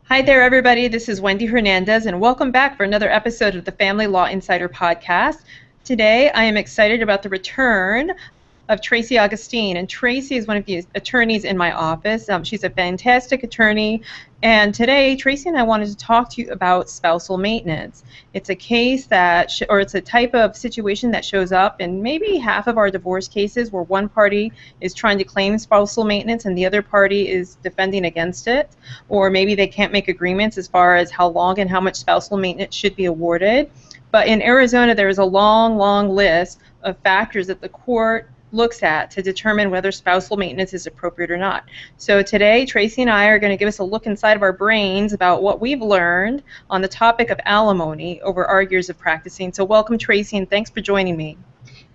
Hi there, everybody. This is Wendy Hernandez, and welcome back for another episode of the Family Law Insider podcast. Today, I am excited about the return of Tracy Augustine, and Tracy is one of the attorneys in my office. She's a fantastic attorney, and today, Tracy and I wanted to talk to you about spousal maintenance. It's a case that, or it's a type of situation that shows up in maybe half of our divorce cases where one party is trying to claim spousal maintenance and the other party is defending against it, or maybe they can't make agreements as far as how long and how much spousal maintenance should be awarded. But in Arizona, there is a long, long list of factors that the court looks at to determine whether spousal maintenance is appropriate or not. So today, Tracy and I are going to give us a look inside of our brains about what we've learned on the topic of alimony over our years of practicing. So welcome, Tracy, and thanks for joining me.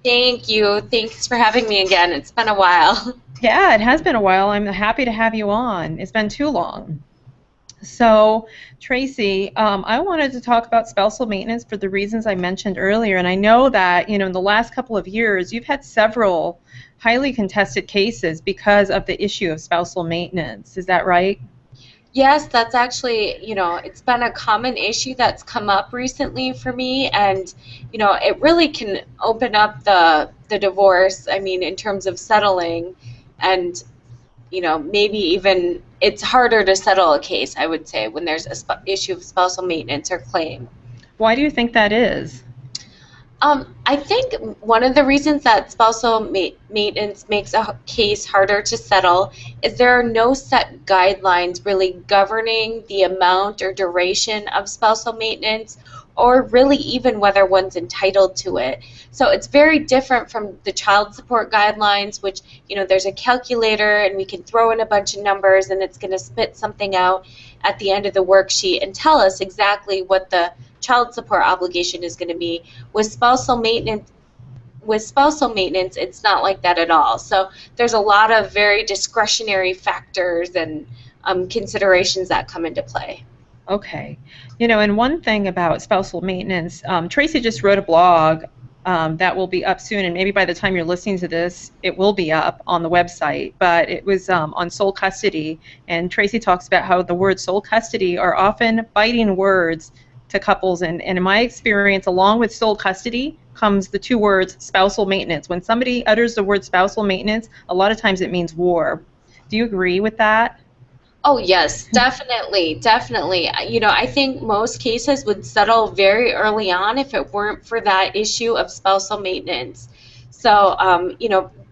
Thank you. Thanks for having me again. It's been a while. Yeah, it has been a while. I'm happy to have you on. It's been too long. So, Tracy, I wanted to talk about spousal maintenance for the reasons I mentioned earlier, and I know that, in the last couple of years, you've had several highly contested cases because of the issue of spousal maintenance. Is that right? Yes, that's actually, it's been a common issue that's come up recently for me, and, it really can open up the divorce, in terms of settling, and, maybe even it's harder to settle a case, I would say, when there's a issue of spousal maintenance or claim. Why do you think that is? I think one of the reasons that spousal maintenance makes a case harder to settle is there are no set guidelines really governing the amount or duration of spousal maintenance, or really even whether one's entitled to it. So it's very different from the child support guidelines, which, there's a calculator and we can throw in a bunch of numbers and it's going to spit something out at the end of the worksheet and tell us exactly what the child support obligation is going to be. With spousal maintenance, it's not like that at all. So there's a lot of very discretionary factors and considerations that come into play. Okay. And one thing about spousal maintenance, Tracy just wrote a blog that will be up soon, and maybe by the time you're listening to this, it will be up on the website, but it was on sole custody, and Tracy talks about how the words sole custody are often biting words to couples, and in my experience, along with sole custody comes the two words spousal maintenance. When somebody utters the word spousal maintenance, a lot of times it means war. Do you agree with that? Oh, yes, definitely, definitely. I think most cases would settle very early on if it weren't for that issue of spousal maintenance. So,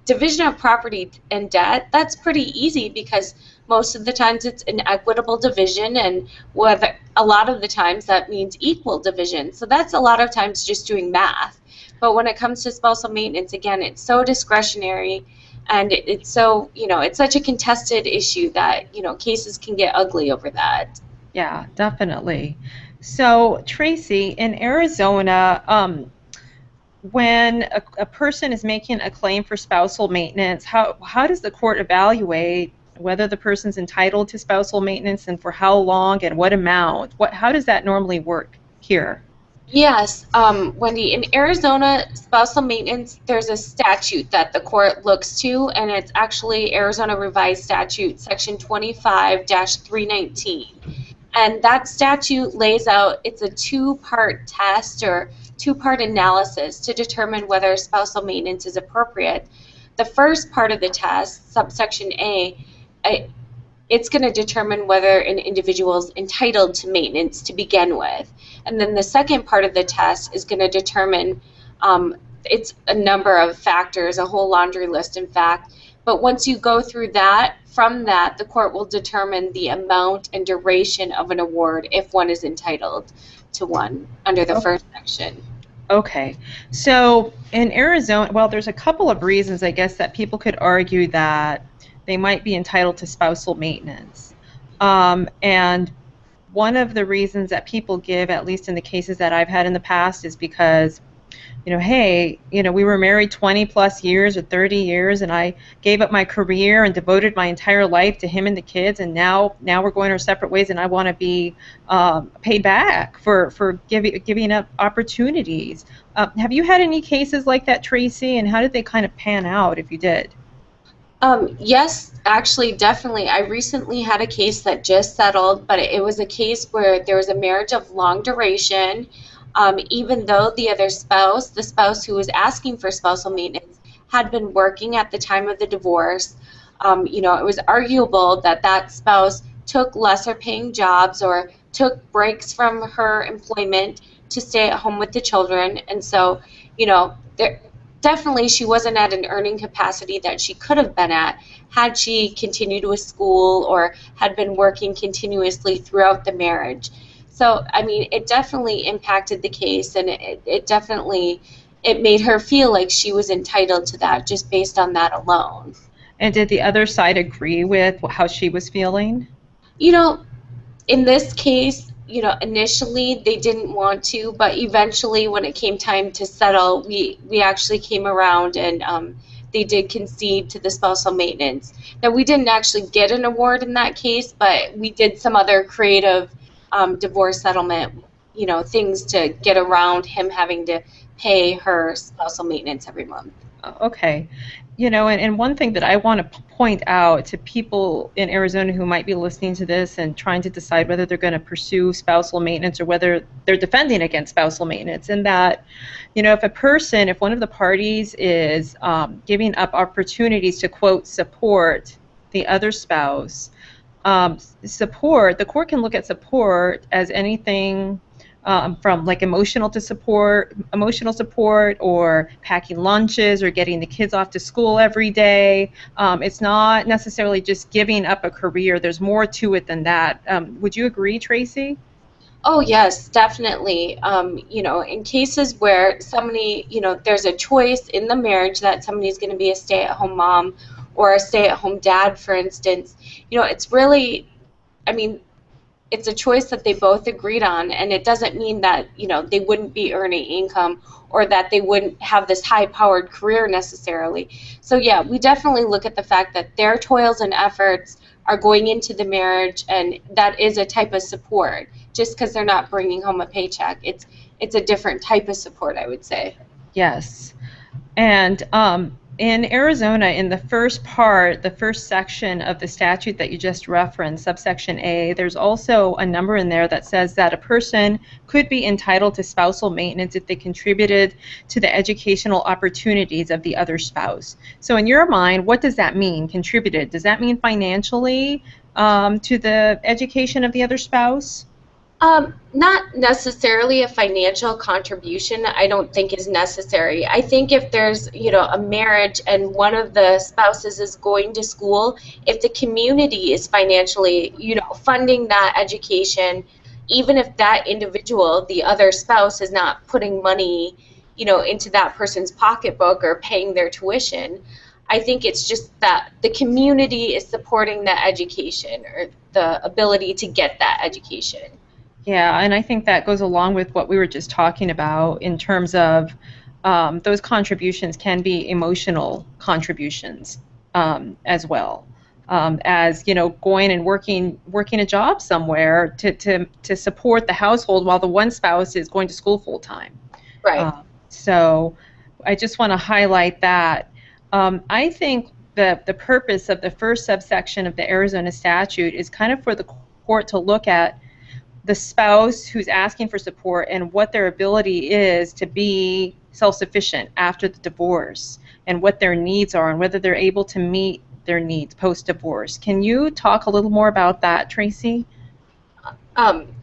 division of property and debt, that's pretty easy because most of the times it's an equitable division, and a lot of the times that means equal division. So that's a lot of times just doing math. But when it comes to spousal maintenance, again, it's so discretionary. And it's so, it's such a contested issue that, cases can get ugly over that. Yeah, definitely. So, Tracy, in Arizona, when a person is making a claim for spousal maintenance, how does the court evaluate whether the person's entitled to spousal maintenance and for how long and what amount? How does that normally work here? Yes, Wendy, in Arizona, spousal maintenance, there's a statute that the court looks to, and it's actually Arizona Revised Statute, Section 25-319. And that statute lays out, it's a two-part test or two-part analysis to determine whether spousal maintenance is appropriate. The first part of the test, subsection A, it's going to determine whether an individual is entitled to maintenance to begin with. And then the second part of the test is going to determine, it's a number of factors, a whole laundry list, in fact. But once you go through that, from that, the court will determine the amount and duration of an award if one is entitled to one under the first section. Okay. So in Arizona, well, there's a couple of reasons, I guess, that people could argue that they might be entitled to spousal maintenance. And one of the reasons that people give, at least in the cases that I've had in the past, is because, hey, we were married 20 plus years or 30 years, and I gave up my career and devoted my entire life to him and the kids, and now we're going our separate ways, and I want to be paid back for giving up opportunities. Have you had any cases like that, Tracy, and how did they kind of pan out if you did? Yes, actually, definitely. I recently had a case that just settled, but it was a case where there was a marriage of long duration. Even though the other spouse, the spouse who was asking for spousal maintenance, had been working at the time of the divorce, it was arguable that that spouse took lesser paying jobs or took breaks from her employment to stay at home with the children. And so, there definitely she wasn't at an earning capacity that she could have been at had she continued with school or had been working continuously throughout the marriage. So, I mean, it definitely impacted the case, and it definitely it made her feel like she was entitled to that just based on that alone. And did the other side agree with how she was feeling? You know, in this case, initially they didn't want to, but eventually, when it came time to settle, we actually came around and they did concede to the spousal maintenance. Now, we didn't actually get an award in that case, but we did some other creative divorce settlement, things to get around him having to pay her spousal maintenance every month. Okay. And one thing that I want to point out to people in Arizona who might be listening to this and trying to decide whether they're going to pursue spousal maintenance or whether they're defending against spousal maintenance, and that, if one of the parties is giving up opportunities to, quote, support the other spouse, the court can look at support as anything from like emotional support, or packing lunches, or getting the kids off to school every day. It's not necessarily just giving up a career. There's more to it than that. Would you agree, Tracy? Oh, yes, definitely. In cases where somebody, there's a choice in the marriage that somebody's going to be a stay-at-home mom or a stay-at-home dad, for instance, it's really, I mean, it's a choice that they both agreed on, and it doesn't mean that they wouldn't be earning income or that they wouldn't have this high-powered career necessarily. So yeah, we definitely look at the fact that their toils and efforts are going into the marriage, and that is a type of support. Just because they're not bringing home a paycheck, it's a different type of support, I would say. Yes. And in Arizona, in the first section of the statute that you just referenced, subsection A, there's also a number in there that says that a person could be entitled to spousal maintenance if they contributed to the educational opportunities of the other spouse. So in your mind, what does that mean, contributed? Does that mean financially to the education of the other spouse? Not necessarily a financial contribution, I don't think is necessary. I think if there's, a marriage and one of the spouses is going to school, if the community is financially, funding that education, even if that individual, the other spouse, is not putting money, into that person's pocketbook or paying their tuition, I think it's just that the community is supporting that education or the ability to get that education. Yeah, and I think that goes along with what we were just talking about in terms of those contributions can be emotional contributions as well, as going and working a job somewhere to support the household while the one spouse is going to school full time. Right. So I just want to highlight that. I think the purpose of the first subsection of the Arizona statute is kind of for the court to look at the spouse who's asking for support and what their ability is to be self-sufficient after the divorce, and what their needs are, and whether they're able to meet their needs post-divorce. Can you talk a little more about that, Tracy?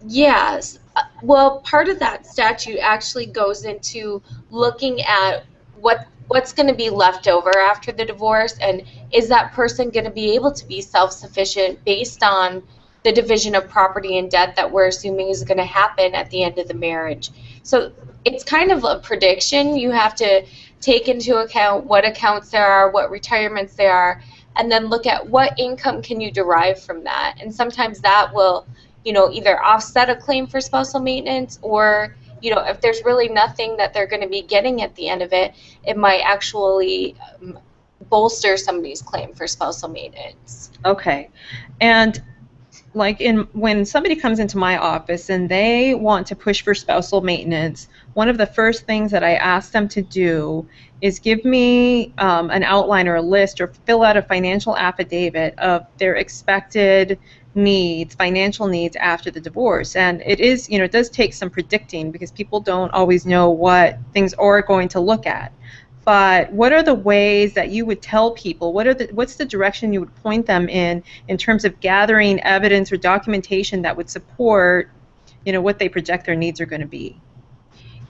Yes. Well, part of that statute actually goes into looking at what's going to be left over after the divorce, and is that person going to be able to be self-sufficient based on the division of property and debt that we're assuming is going to happen at the end of the marriage. So it's kind of a prediction. You have to take into account what accounts there are, what retirements there are, and then look at what income can you derive from that. And sometimes that will, either offset a claim for spousal maintenance, or, if there's really nothing that they're going to be getting at the end of it, it might actually bolster somebody's claim for spousal maintenance. Okay. And like when somebody comes into my office and they want to push for spousal maintenance, one of the first things that I ask them to do is give me an outline or a list or fill out a financial affidavit of their expected needs, financial needs after the divorce. And it is, it does take some predicting because people don't always know what things are going to look at. But what are the ways that you would tell people? What's the direction you would point them in terms of gathering evidence or documentation that would support, what they project their needs are going to be?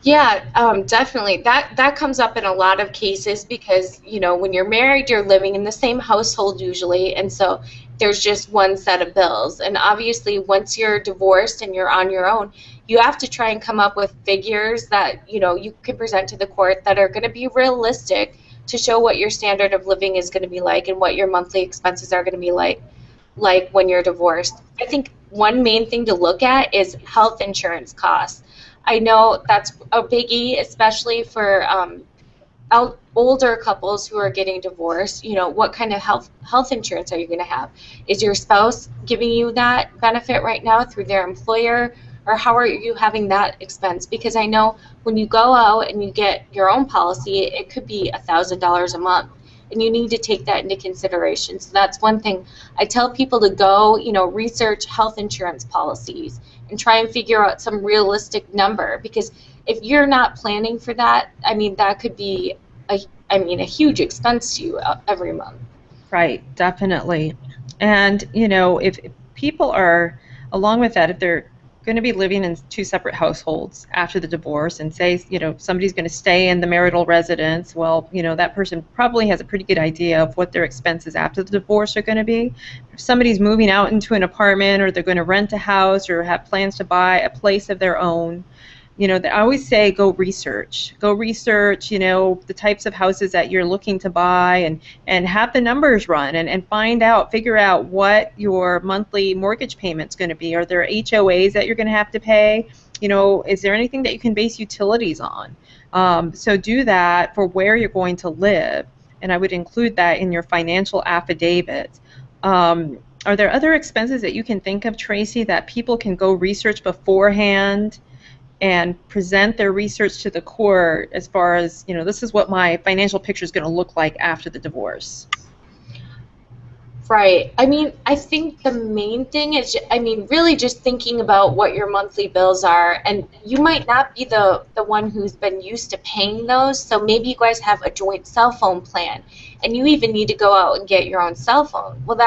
Yeah, definitely. That comes up in a lot of cases because, when you're married, you're living in the same household usually, and so there's just one set of bills. And obviously, once you're divorced and you're on your own, you have to try and come up with figures that, you can present to the court that are going to be realistic to show what your standard of living is going to be like and what your monthly expenses are going to be like when you're divorced. I think one main thing to look at is health insurance costs. I know that's a biggie, especially for older couples who are getting divorced. What kind of health insurance are you going to have? Is your spouse giving you that benefit right now through their employer, or how are you having that expense? Because I know when you go out and you get your own policy, it could be $1,000 a month, and you need to take that into consideration. So that's one thing I tell people to go, research health insurance policies and try and figure out some realistic number, because if you're not planning for that, that could be a huge expense to you every month. Right, definitely. And, if people are, along with that, if they're going to be living in two separate households after the divorce and say, somebody's going to stay in the marital residence, well, that person probably has a pretty good idea of what their expenses after the divorce are going to be. If somebody's moving out into an apartment or they're going to rent a house or have plans to buy a place of their own, I always say go research, the types of houses that you're looking to buy and have the numbers run and figure out what your monthly mortgage payment's going to be. Are there HOAs that you're going to have to pay? Is there anything that you can base utilities on? So do that for where you're going to live, and I would include that in your financial affidavit. Are there other expenses that you can think of, Tracy, that people can go research beforehand and present their research to the court as far as, this is what my financial picture is going to look like after the divorce? Right. I think the main thing is, really just thinking about what your monthly bills are. And you might not be the one who's been used to paying those. So maybe you guys have a joint cell phone plan and you even need to go out and get your own cell phone. Well,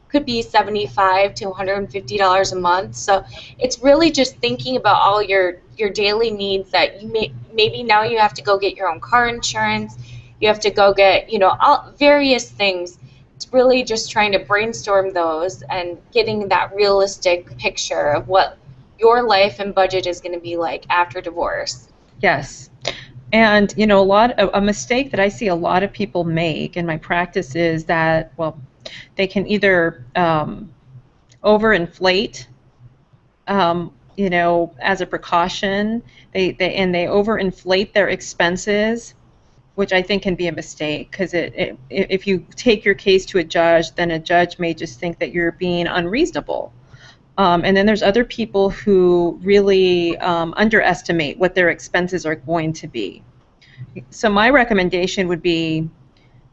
could be $75 to $150 a month. So it's really just thinking about all your daily needs that maybe now you have to go get your own car insurance. You have to go get, all various things. It's really just trying to brainstorm those and getting that realistic picture of what your life and budget is going to be like after divorce. Yes. And, a mistake that I see a lot of people make in my practice is that, well, they can either overinflate, as a precaution. They overinflate their expenses, which I think can be a mistake, because if you take your case to a judge, then a judge may just think that you're being unreasonable. And then there's other people who really underestimate what their expenses are going to be. So my recommendation would be,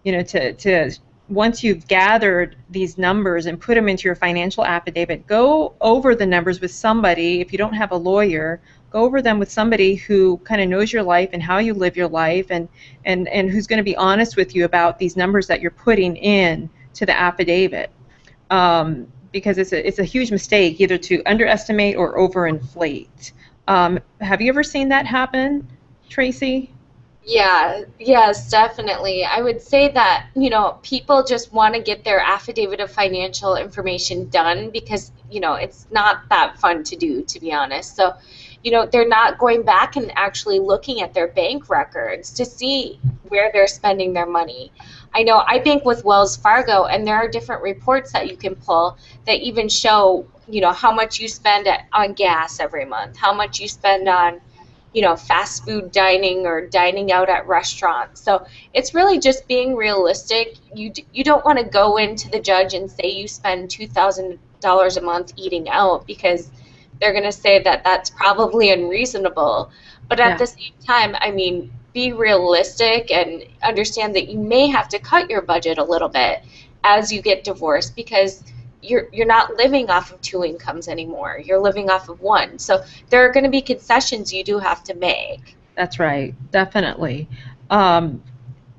to once you've gathered these numbers and put them into your financial affidavit, go over the numbers with somebody. If you don't have a lawyer, go over them with somebody who kind of knows your life and how you live your life, and who's going to be honest with you about these numbers that you're putting in to the affidavit. Because it's a huge mistake either to underestimate or overinflate. Have you ever seen that happen, Tracy? Yeah, yes, definitely. I would say that, people just want to get their affidavit of financial information done because, it's not that fun to do, to be honest. So, they're not going back and actually looking at their bank records to see where they're spending their money. I know I bank with Wells Fargo, and there are different reports that you can pull that even show, how much you spend on gas every month, how much you spend on fast food dining or dining out at restaurants. So it's really just being realistic. You don't want to go into the judge and say you spend $2,000 $1,000 a month eating out, because they're going to say that that's probably unreasonable. But at Yeah. the same time, I mean, be realistic and understand that you may have to cut your budget a little bit as you get divorced, because you're not living off of two incomes anymore. You're living off of one. So there are going to be concessions you do have to make. That's right, definitely. Um,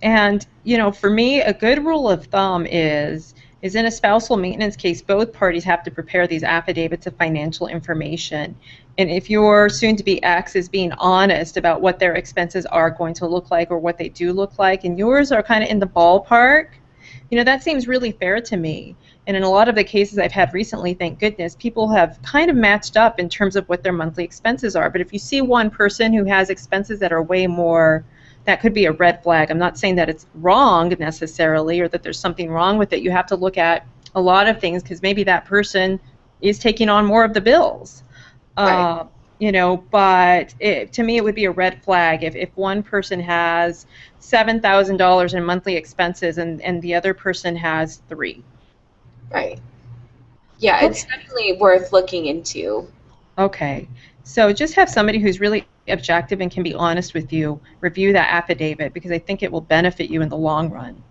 and for me, a good rule of thumb is in a spousal maintenance case, both parties have to prepare these affidavits of financial information. And if your soon-to-be ex is being honest about what their expenses are going to look like or what they do look like, and yours are kind of in the ballpark, that seems really fair to me. And in a lot of the cases I've had recently, thank goodness, people have kind of matched up in terms of what their monthly expenses are. But if you see one person who has expenses that are way more, that could be a red flag. I'm not saying that it's wrong necessarily or that there's something wrong with it. You have to look at a lot of things, because maybe that person is taking on more of the bills. Right. But to me, it would be a red flag if one person has $7,000 in monthly expenses and the other person has three. Right. Yeah, it's Okay. definitely worth looking into. Okay. So just have somebody who's really objective and can be honest with you review that affidavit, because I think it will benefit you in the long run.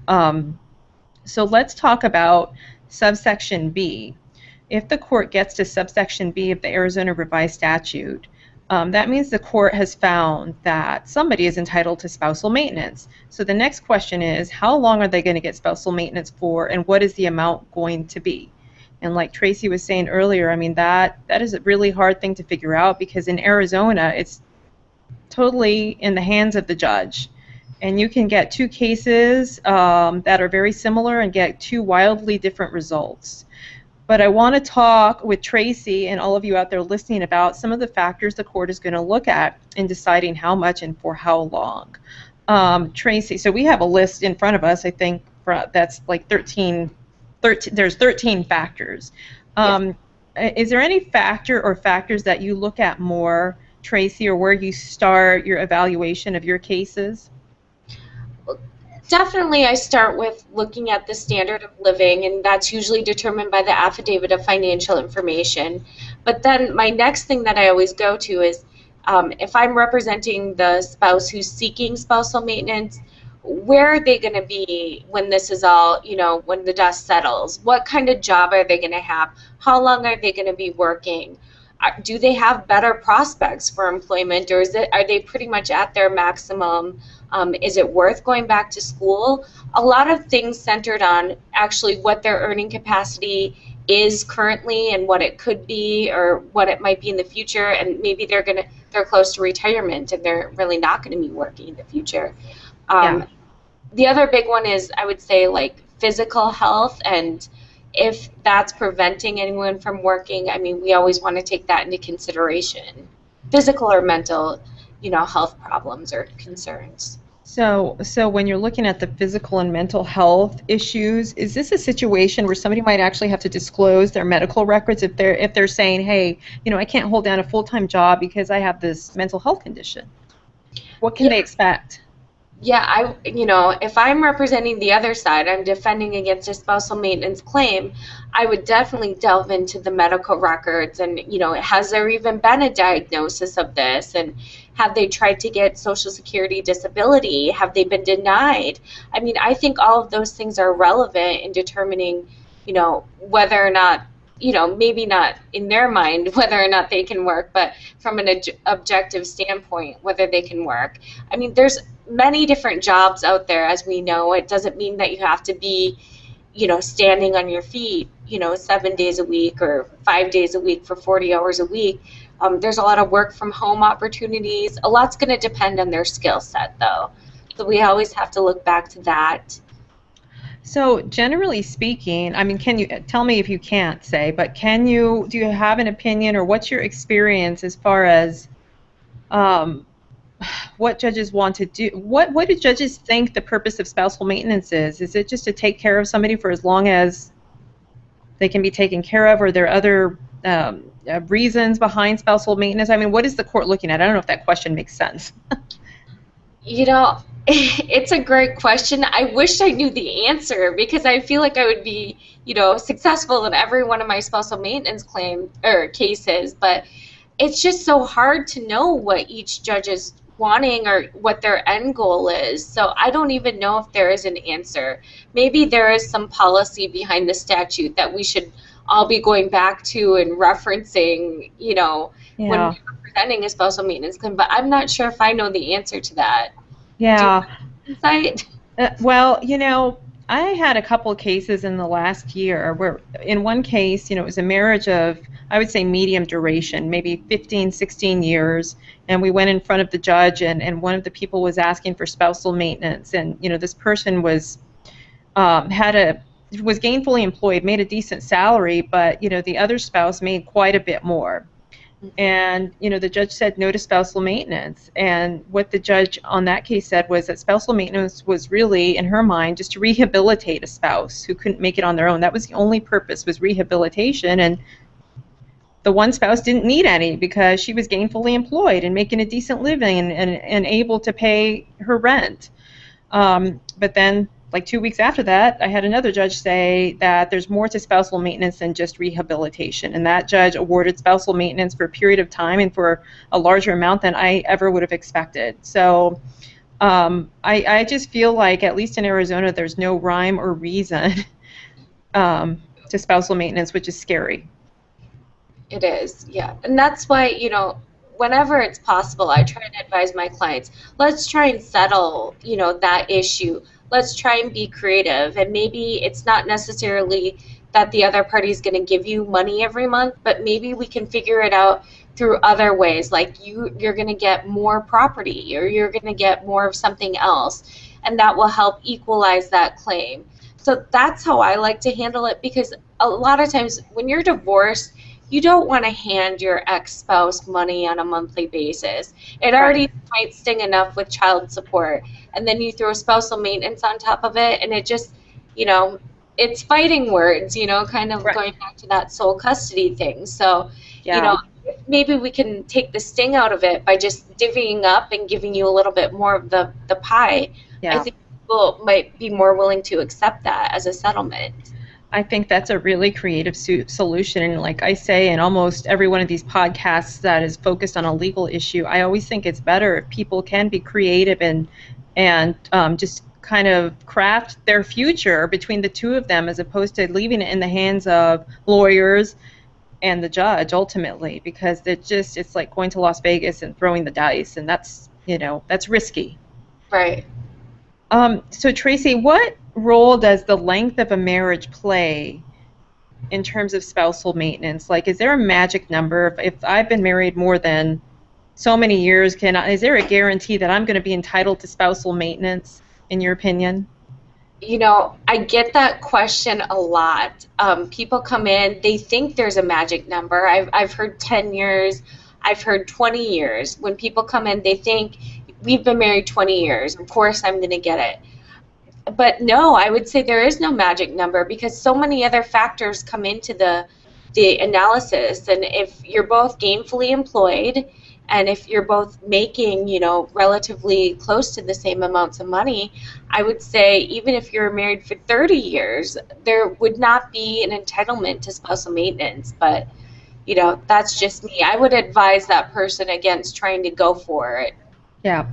Um, so let's talk about subsection B. If the court gets to subsection B of the Arizona Revised Statute, that means the court has found that somebody is entitled to spousal maintenance. So the next question is, how long are they going to get spousal maintenance for, and what is the amount going to be? And like Tracy was saying earlier, I mean, that is a really hard thing to figure out, because in Arizona, it's totally in the hands of the judge. And you can get two cases that are very similar and get two wildly different results. But I want to talk with Tracy and all of you out there listening about some of the factors the court is going to look at in deciding how much and for how long. Tracy, so we have a list in front of us, I think, that's like 13, there's 13 factors. Yeah. Is there any factor or factors that you look at more, Tracy, or where you start your evaluation of your cases? Definitely, I start with looking at the standard of living, and that's usually determined by the affidavit of financial information. But then my next thing that I always go to is, if I'm representing the spouse who's seeking spousal maintenance, where are they going to be when this is all, when the dust settles? What kind of job are they going to have? How long are they going to be working? Do they have better prospects for employment, or are they pretty much at their maximum? Is it worth going back to school? A lot of things centered on actually what their earning capacity is currently and what it could be or what it might be in the future, and maybe they're close to retirement and they're really not going to be working in the future. Yeah. The other big one is, I would say, like physical health, and if that's preventing anyone from working, I mean, we always want to take that into consideration. Physical or mental, health problems or concerns. So when you're looking at the physical and mental health issues, is this a situation where somebody might actually have to disclose their medical records if they're saying, hey, I can't hold down a full-time job because I have this mental health condition? What can Yeah, they expect? yeah, if I'm representing the other side, I'm defending against a spousal maintenance claim, I would definitely delve into the medical records and, has there even been a diagnosis of this? And have they tried to get Social Security disability? Have they been denied? I mean, I think all of those things are relevant in determining, whether or not, maybe not in their mind whether or not they can work, but from an objective standpoint, whether they can work. I mean, there's many different jobs out there, as we know. It doesn't mean that you have to be, standing on your feet, 7 days a week or 5 days a week for 40 hours a week. There's a lot of work from home opportunities. A lot's going to depend on their skill set, though. So we always have to look back to that. So generally speaking, I mean, can you tell me if you can't say, but do you have an opinion, or what's your experience as far as um, what judges want to do? What do judges think the purpose of spousal maintenance is? Is it just to take care of somebody for as long as they can be taken care of, or are there other reasons behind spousal maintenance? I mean, what is the court looking at? I don't know if that question makes sense. You know, It's a great question. I wish I knew the answer because I feel like I would be, successful in every one of my spousal maintenance claim or cases, but it's just so hard to know what each judge is wanting or what their end goal is. So I don't even know if there is an answer. Maybe there is some policy behind the statute that we should all be going back to and referencing, when Yeah. we're presenting a spousal maintenance claim, but I'm not sure if I know the answer to that. Do you Yeah. have insight? Well, I had a couple of cases in the last year where in one case, it was a marriage of, I would say, medium duration, maybe 15, 16 years. And we went in front of the judge, and one of the people was asking for spousal maintenance. And, this person was gainfully employed, made a decent salary, but, the other spouse made quite a bit more. And the judge said no to spousal maintenance, and what the judge on that case said was that spousal maintenance was really, in her mind, just to rehabilitate a spouse who couldn't make it on their own. That was the only purpose, was rehabilitation, and the one spouse didn't need any because she was gainfully employed and making a decent living and able to pay her rent. But then, like 2 weeks after that, I had another judge say that there's more to spousal maintenance than just rehabilitation. And that judge awarded spousal maintenance for a period of time and for a larger amount than I ever would have expected. So I just feel like, at least in Arizona, there's no rhyme or reason to spousal maintenance, which is scary. It is, yeah. And that's why, whenever it's possible, I try and advise my clients, let's try and settle, that issue. Let's try and be creative. And maybe it's not necessarily that the other party is going to give you money every month, but maybe we can figure it out through other ways. Like you're going to get more property, or you're going to get more of something else, and that will help equalize that claim. So that's how I like to handle it, because a lot of times when you're divorced, you don't want to hand your ex-spouse money on a monthly basis. It already might sting enough with child support, and then you throw spousal maintenance on top of it, and it just, it's fighting words, kind of Right. going back to that sole custody thing. So, Yeah. maybe we can take the sting out of it by just divvying up and giving you a little bit more of the pie. I Yeah. think people might be more willing to accept that as a settlement. I think that's a really creative solution. And like I say in almost every one of these podcasts that is focused on a legal issue, I always think it's better if people can be creative and just kind of craft their future between the two of them, as opposed to leaving it in the hands of lawyers and the judge ultimately, because it's like going to Las Vegas and throwing the dice, and that's risky. Right. So Tracy, what role does the length of a marriage play in terms of spousal maintenance? Like, is there a magic number? If I've been married more than so many years, is there a guarantee that I'm going to be entitled to spousal maintenance, in your opinion? I get that question a lot. People come in, they think there's a magic number. I've heard 10 years, I've heard 20 years. When people come in, they think we've been married 20 years. Of course, I'm going to get it. But no, I would say there is no magic number, because so many other factors come into the analysis. And if you're both gainfully employed, and if you're both making, relatively close to the same amounts of money, I would say even if you're married for 30 years, there would not be an entitlement to spousal maintenance. But, that's just me. I would advise that person against trying to go for it, Yeah.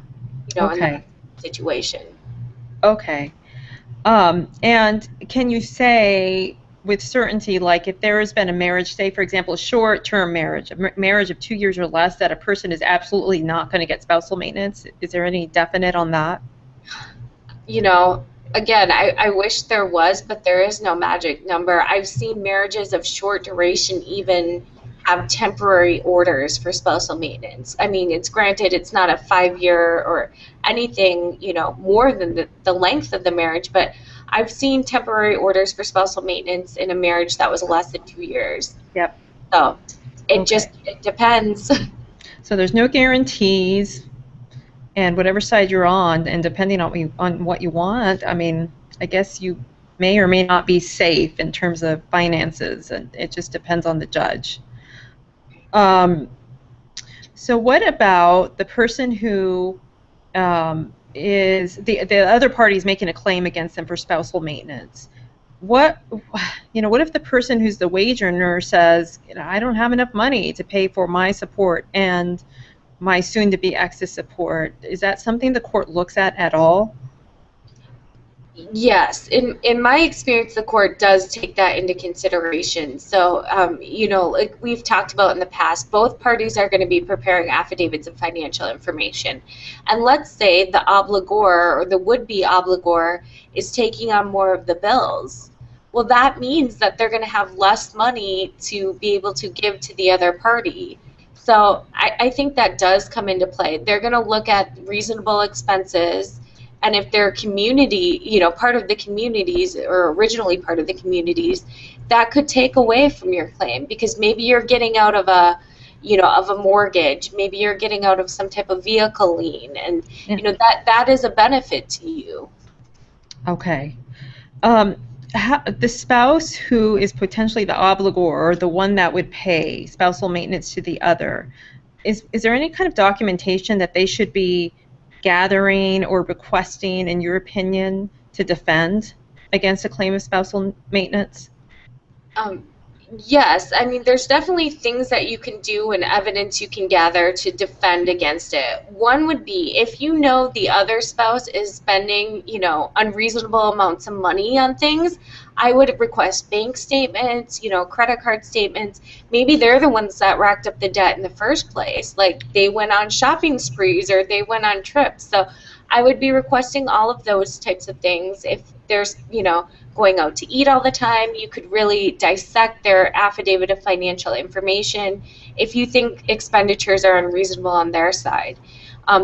in that Okay. situation. Okay. And can you say with certainty, like if there has been a marriage, say for example, a short-term marriage, a marriage of 2 years or less, that a person is absolutely not going to get spousal maintenance? Is there any definite on that? you know, Again, I wish there was, but there is no magic number. I've seen marriages of short duration even have temporary orders for spousal maintenance. I mean, it's granted it's not a 5 year or anything, more than the length of the marriage, but I've seen temporary orders for spousal maintenance in a marriage that was less than 2 years. Yep. So Okay. it depends. So there's no guarantees, and whatever side you're on, and depending on what you want, I mean, I guess you may or may not be safe in terms of finances, and it just depends on the judge. Um, so what about the person who the other party is making a claim against them for spousal maintenance. What what if the person who's the wage earner says, I don't have enough money to pay for my support and my soon-to-be ex's support? Is that something the court looks at all? Yes, in my experience, the court does take that into consideration. So, like we've talked about in the past, both parties are going to be preparing affidavits of financial information. And let's say the obligor or the would-be obligor is taking on more of the bills. Well, that means that they're going to have less money to be able to give to the other party. So I think that does come into play. They're going to look at reasonable expenses, and if they're community, part of the communities or originally part of the communities, that could take away from your claim, because maybe you're getting out of a mortgage, maybe you're getting out of some type of vehicle lien, and that is a benefit to you. Okay. The spouse who is potentially the obligor, or the one that would pay spousal maintenance to the other, is there any kind of documentation that they should be gathering or requesting, in your opinion, to defend against a claim of spousal maintenance? Yes, I mean, there's definitely things that you can do and evidence you can gather to defend against it. One would be if you know the other spouse is spending, unreasonable amounts of money on things, I would request bank statements, credit card statements. Maybe they're the ones that racked up the debt in the first place. Like they went on shopping sprees or they went on trips. So I would be requesting all of those types of things. If there's, going out to eat all the time, you could really dissect their affidavit of financial information if you think expenditures are unreasonable on their side.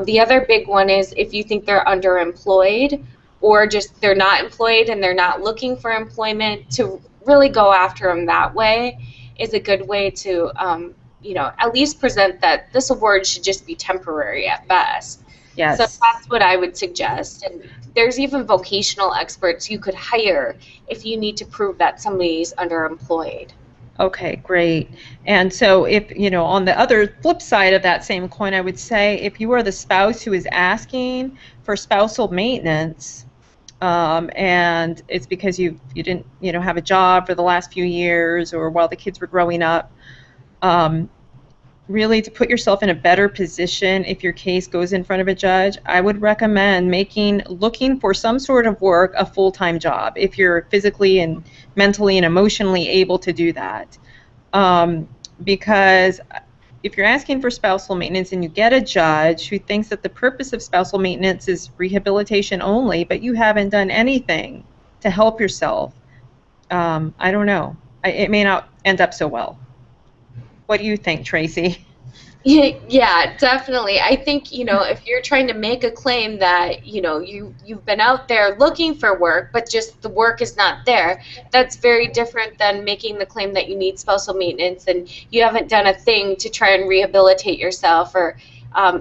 The other big one is if you think they're underemployed, or just they're not employed and they're not looking for employment, to really go after them that way is a good way to, at least present that this award should just be temporary at best. Yes. So that's what I would suggest. And there's even vocational experts you could hire if you need to prove that somebody's underemployed. Okay, great. And so if, on the other flip side of that same coin, I would say if you are the spouse who is asking for spousal maintenance, and it's because you didn't, have a job for the last few years or while the kids were growing up, really to put yourself in a better position if your case goes in front of a judge, I would recommend looking for some sort of work, a full-time job, if you're physically and mentally and emotionally able to do that. Because if you're asking for spousal maintenance and you get a judge who thinks that the purpose of spousal maintenance is rehabilitation only, but you haven't done anything to help yourself, I don't know. It may not end up so well. What do you think, Tracy? Yeah, definitely. I think, if you're trying to make a claim that, you've been out there looking for work, but just the work is not there, that's very different than making the claim that you need spousal maintenance and you haven't done a thing to try and rehabilitate yourself or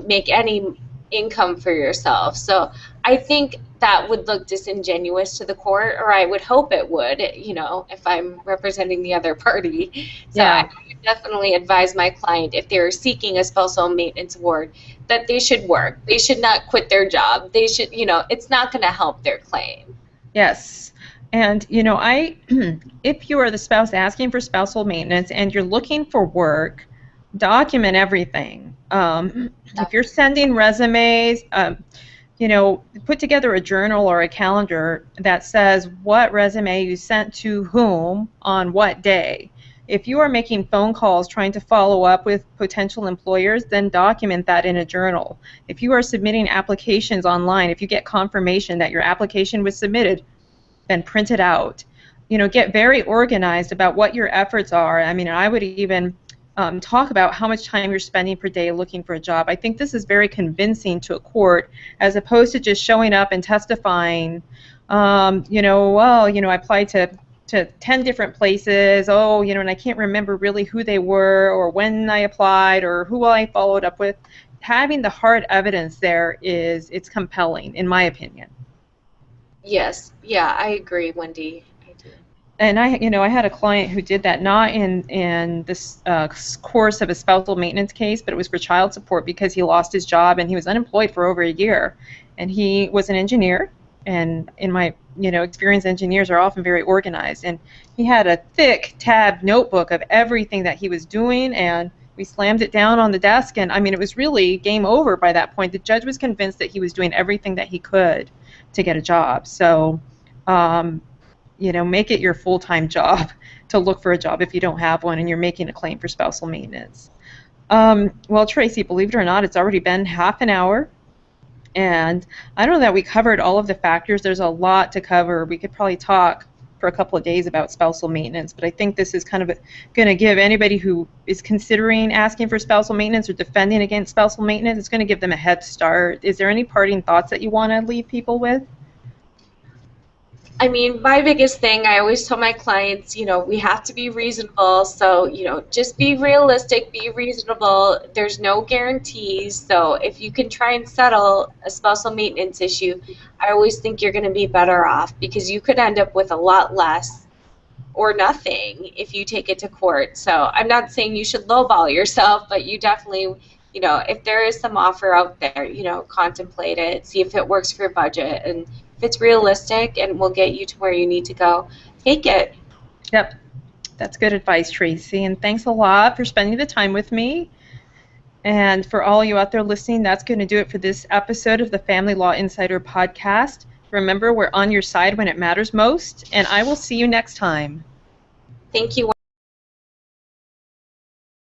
make any income for yourself. So I think that would look disingenuous to the court, or I would hope it would, if I'm representing the other party. So yeah. I would definitely advise my client, if they're seeking a spousal maintenance award, that they should work. They should not quit their job. They should, it's not going to help their claim. Yes. And, if you are the spouse asking for spousal maintenance and you're looking for work, document everything. If you're sending resumes, put together a journal or a calendar that says what resume you sent to whom on what day. If you are making phone calls trying to follow up with potential employers, then document that in a journal. If you are submitting applications online, if you get confirmation that your application was submitted, then print it out. Get very organized about what your efforts are. I mean, I would even talk about how much time you're spending per day looking for a job. I think this is very convincing to a court, as opposed to just showing up and testifying, I applied to 10 different places, and I can't remember really who they were or when I applied or who I followed up with. Having the hard evidence there it's compelling, in my opinion. Yes, yeah, I agree, Wendy. And I had a client who did that, not in this course of a spousal maintenance case, but it was for child support because he lost his job and he was unemployed for over a year. and he was an engineer. And in my experience, engineers are often very organized. And he had a thick tab notebook of everything that he was doing, and we slammed it down on the desk. And I mean, it was really game over by that point. The judge was convinced that he was doing everything that he could to get a job. So, make it your full-time job to look for a job if you don't have one and you're making a claim for spousal maintenance. Well, Tracy, believe it or not, it's already been half an hour. And I don't know that we covered all of the factors. There's a lot to cover. We could probably talk for a couple of days about spousal maintenance, but I think this is kind of going to give anybody who is considering asking for spousal maintenance or defending against spousal maintenance, it's going to give them a head start. Is there any parting thoughts that you want to leave people with? I mean, my biggest thing, I always tell my clients, we have to be reasonable. So, just be realistic, be reasonable. There's no guarantees. So if you can try and settle a spousal maintenance issue, I always think you're going to be better off, because you could end up with a lot less or nothing if you take it to court. So I'm not saying you should lowball yourself, but you definitely, if there is some offer out there, contemplate it, see if it works for your budget, and if it's realistic and will get you to where you need to go, take it. Yep. That's good advice, Tracy. And thanks a lot for spending the time with me. And for all you out there listening, that's going to do it for this episode of the Family Law Insider podcast. Remember, we're on your side when it matters most, and I will see you next time. Thank you.